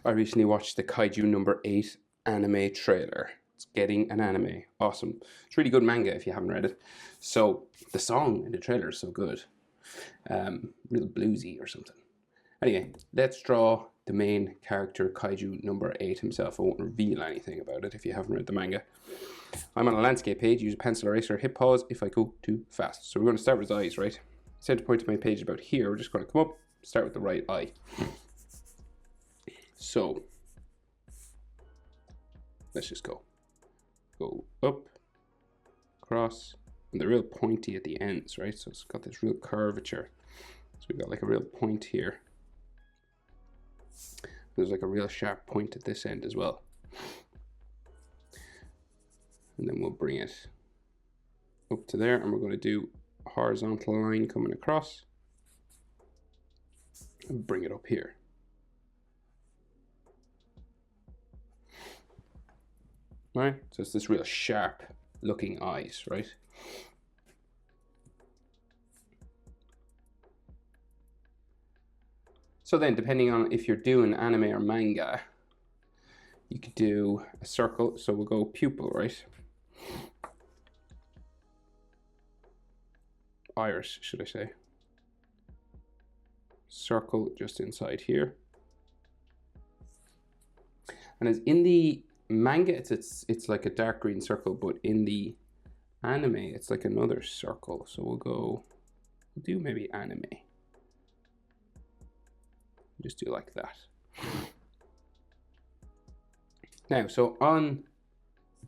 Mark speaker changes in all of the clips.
Speaker 1: I recently watched the Kaiju #8 anime trailer. It's getting an anime. Awesome. It's really good manga if you haven't read it. So the song in the trailer is so good. Real bluesy or something. Anyway, let's draw the main character, Kaiju #8 himself. I won't reveal anything about it if you haven't read the manga. I'm on a landscape page. Use a pencil eraser, hit pause if I go too fast. So we're going to start with his eyes, right? Center point of my page is about here. We're just going to come up, start with the right eye. So let's just go up, across, and they're real pointy at the ends, right? So it's got this real curvature. So we've got like a real point here. There's like a real sharp point at this end as well. And then we'll bring it up to there, and we're going to do a horizontal line coming across and bring it up here. Right, so it's this real sharp looking eyes, right? So then, depending on if you're doing anime or manga, you could do a circle. So we'll go pupil, right? Iris, should I say? Circle just inside here. And as in the manga, it's like a dark green circle, but in the anime, it's like another circle. So we'll do maybe anime. Just do like that. Now, so on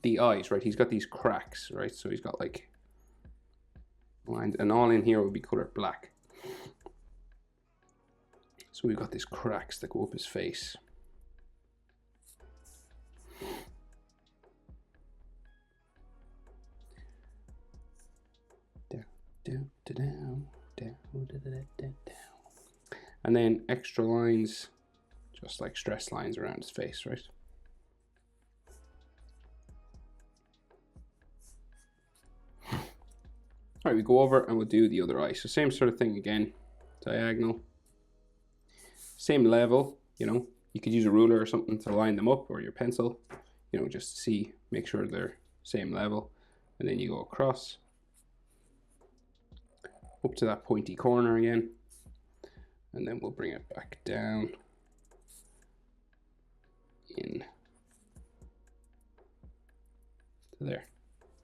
Speaker 1: the eyes, right, he's got these cracks, right? So he's got like lines, and all in here will be colored black. So we've got these cracks that go up his face. Down. And then extra lines, just like stress lines around his face, right? All right, we go over and we'll do the other eye. So same sort of thing again, diagonal. Same level, you know, you could use a ruler or something to line them up, or your pencil, you know, just to see, make sure they're same level. And then you go across, up to that pointy corner again. And then we'll bring it back down in to there.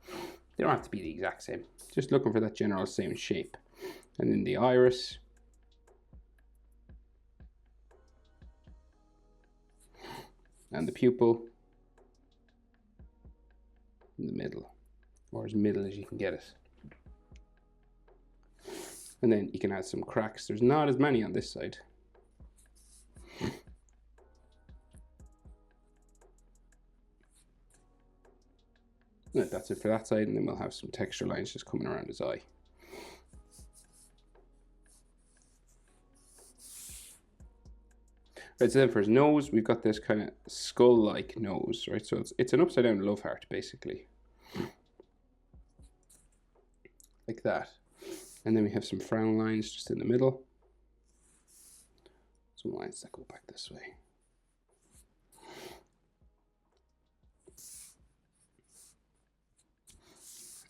Speaker 1: They don't have to be the exact same, just looking for that general same shape. And then the iris. And the pupil in the middle, or as middle as you can get it. And then you can add some cracks. There's not as many on this side. That's it for that side, and then we'll have some texture lines just coming around his eye. Right, so then for his nose, we've got this kind of skull-like nose, right? So it's an upside-down love heart, basically. Like that. And then we have some frown lines just in the middle. Some lines that go back this way.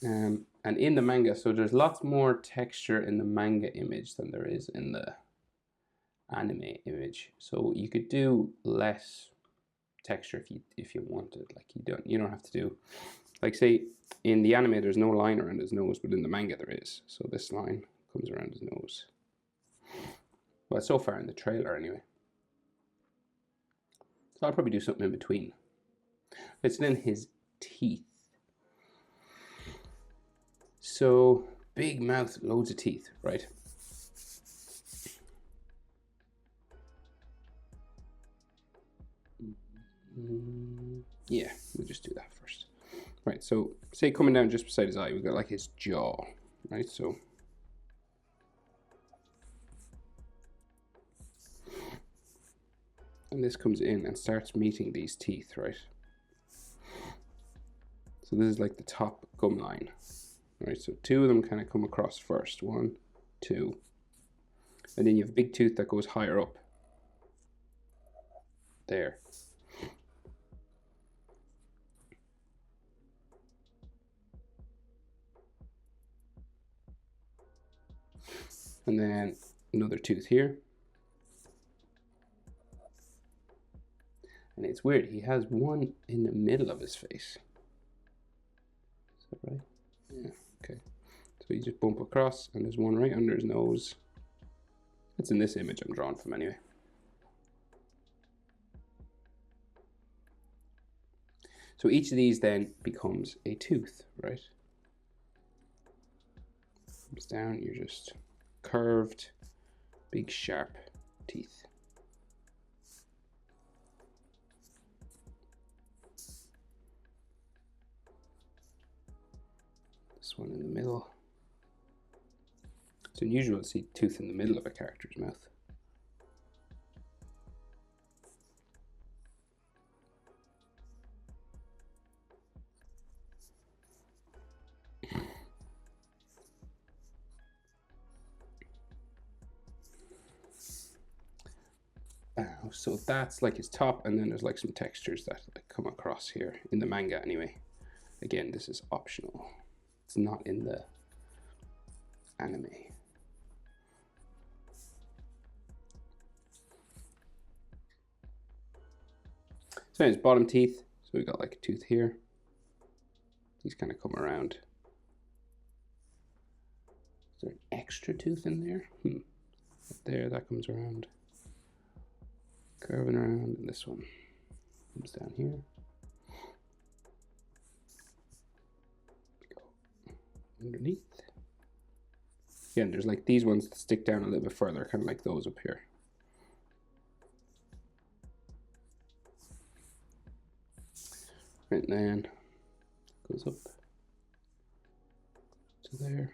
Speaker 1: And in the manga, so there's lots more texture in the manga image than there is in the anime image. So you could do less texture if you wanted. Like you don't have to do, like say in the anime there's no line around his nose, but in the manga there is. So this line comes around his nose. Well, so far in the trailer anyway. So I'll probably do something in between. It's then his teeth. So big mouth, loads of teeth, right? Yeah, we'll just do that first. Right, so say coming down just beside his eye, we've got like his jaw, right? So and this comes in and starts meeting these teeth, right? So this is like the top gum line, right? So two of them kind of come across first, 1, 2, and then you have a big tooth that goes higher up. there. And then another tooth here. And it's weird, he has one in the middle of his face. Is that right? Yeah, okay. So you just bump across and there's one right under his nose. It's in this image I'm drawing from anyway. So each of these then becomes a tooth, right? Comes down, you're just curved, big sharp teeth. This one in the middle. It's unusual to see tooth in the middle of a character's mouth. So that's like his top, and then there's like some textures that like come across here in the manga anyway. Again, this is optional. It's not in the anime. So his bottom teeth. So we got like a tooth here. These kind of come around. Is there an extra tooth in there? Right there, that comes around. Curving around, and this one comes down here. Go underneath. Again, there's like these ones that stick down a little bit further, kind of like those up here. And then goes up to there.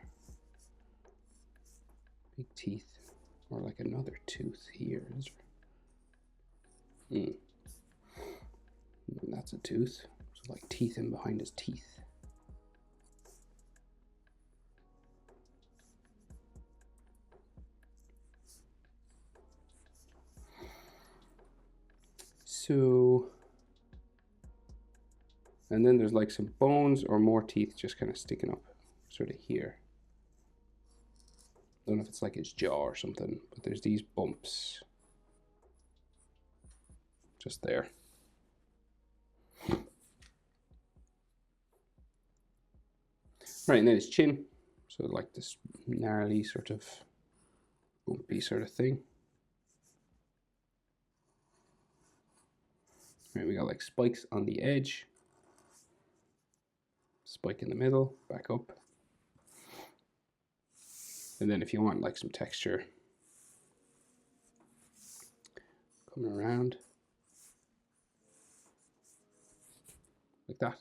Speaker 1: Big teeth, or like another tooth here. And that's a tooth. So like teeth in behind his teeth. So, and then there's like some bones or more teeth just kind of sticking up sort of here. I don't know if it's like his jaw or something, but there's these bumps just there. Right, and then his chin. So like this gnarly sort of bumpy sort of thing. Right, we got like spikes on the edge. Spike in the middle, back up. And then if you want like some texture coming around like that.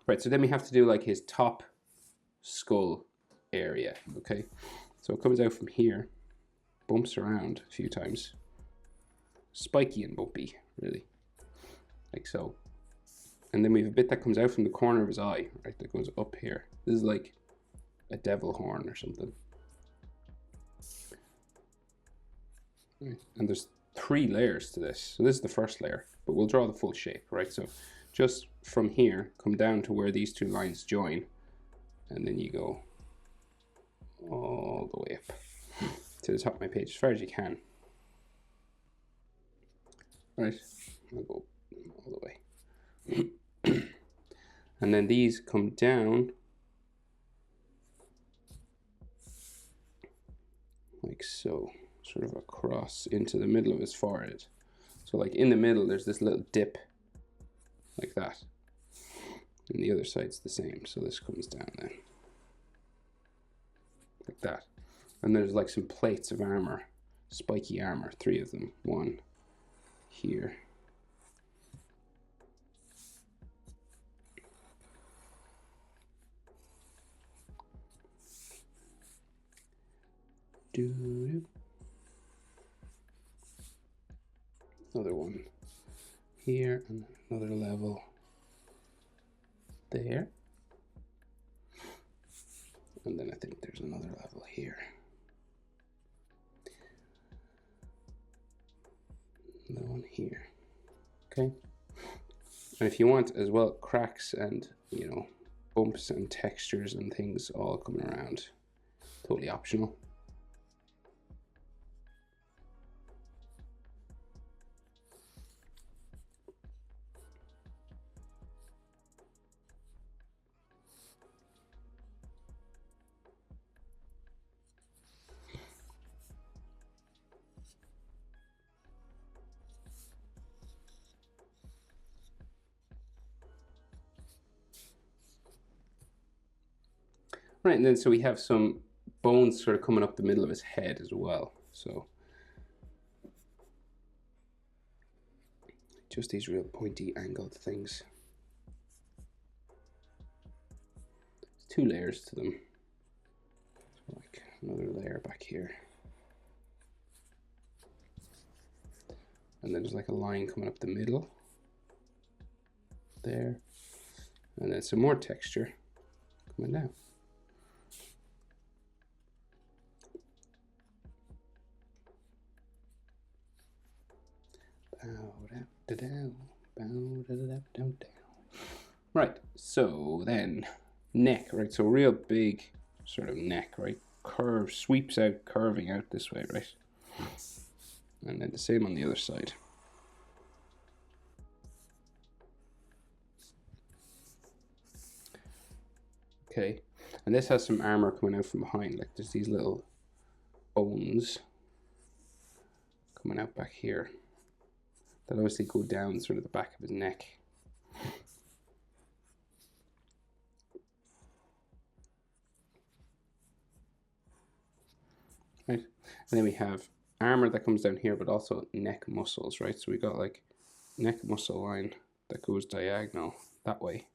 Speaker 1: Right, so then we have to do like his top skull area, okay? So it comes out from here, bumps around a few times. Spiky and bumpy, really, like so. And then we have a bit that comes out from the corner of his eye, right, that goes up here. This is like a devil horn or something. Right. And there's 3 layers to this. So this is the first layer, but we'll draw the full shape, right? So just from here, come down to where these 2 lines join, and then you go all the way up to the top of my page, as far as you can. Right, I'll go all the way. And then these come down like so, sort of across into the middle of his forehead. So like in the middle, there's this little dip like that. And the other side's the same. So this comes down then like that. And there's like some plates of armor, spiky armor, 3 of them. 1 here. Another one here, and another level there. And then I think there's another level here. here. Okay. And if you want as well, cracks and, you know, bumps and textures and things all coming around. Totally optional. Right, and then so we have some bones sort of coming up the middle of his head as well. So just these real pointy angled things. There's 2 layers to them. So like another layer back here. And then there's like a line coming up the middle. There. And then some more texture coming down. Right, so then neck, right? So real big sort of neck, right? Curve, sweeps out, curving out this way, right? And then the same on the other side. Okay, and this has some armor coming out from behind, like there's these little bones coming out back here that obviously go down sort of the back of his neck. Right, and then we have armor that comes down here, but also neck muscles, right? So we got like neck muscle line that goes diagonal that way,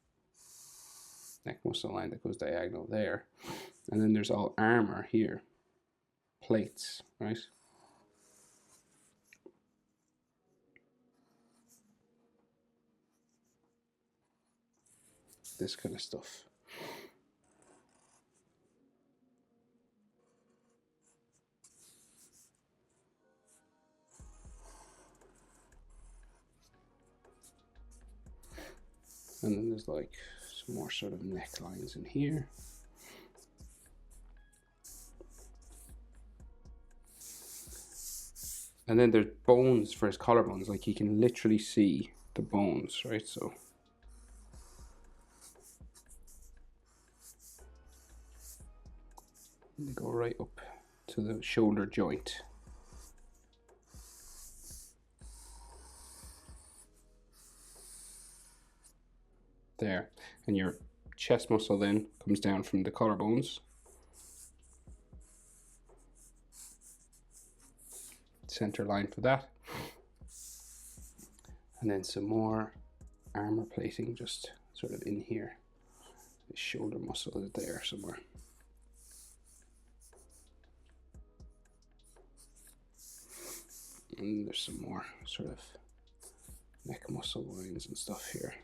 Speaker 1: neck muscle line that goes diagonal there, and then there's all armor here, plates, right? This kind of stuff. And then there's like some more sort of necklines in here. And then there's bones for his collarbones, like you can literally see the bones, right? So they go right up to the shoulder joint. There, and your chest muscle then comes down from the collarbones. Center line for that. And then some more armor plating just sort of in here. The shoulder muscle is there somewhere. And there's some more sort of neck muscle lines and stuff here.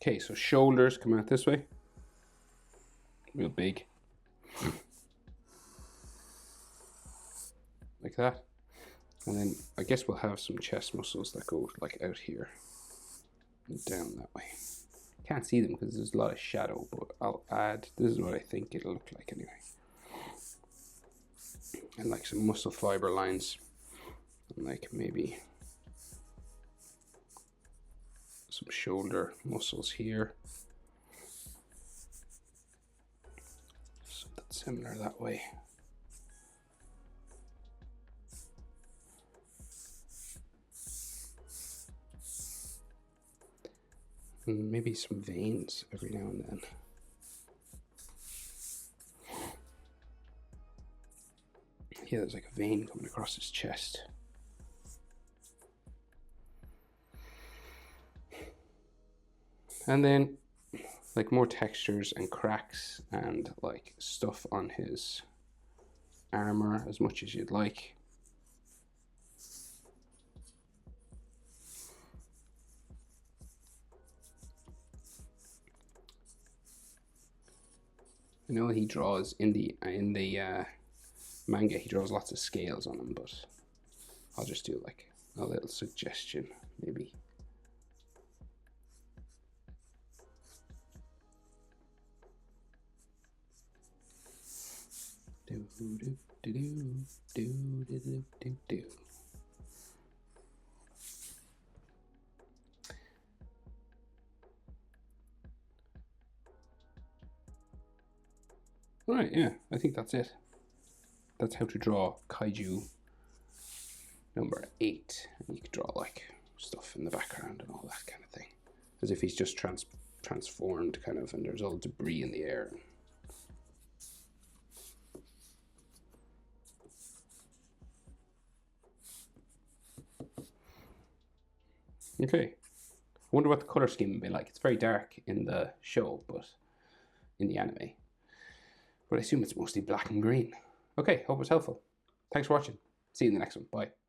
Speaker 1: Okay, so shoulders come out this way. Real big. Like that. And then I guess we'll have some chest muscles that go like out here and down that way. Can't see them because there's a lot of shadow, but I'll add, this is what I think it'll look like anyway. And like some muscle fiber lines, and like maybe some shoulder muscles here. Something similar that way. And maybe some veins every now and then. Yeah, there's like a vein coming across his chest. And then like more textures and cracks and like stuff on his armor as much as you'd like. I know he draws in the manga. He draws lots of scales on them, but I'll just do like a little suggestion, maybe. Do do do do do do do do do. Right, yeah, I think that's it. That's how to draw Kaiju number 8. And you could draw like stuff in the background and all that kind of thing, as if he's just transformed, kind of, and there's all debris in the air. Okay, I wonder what the color scheme would be like. It's very dark in the show, but in the anime. But I assume it's mostly black and green. Okay, hope it was helpful. Thanks for watching. See you in the next one. Bye.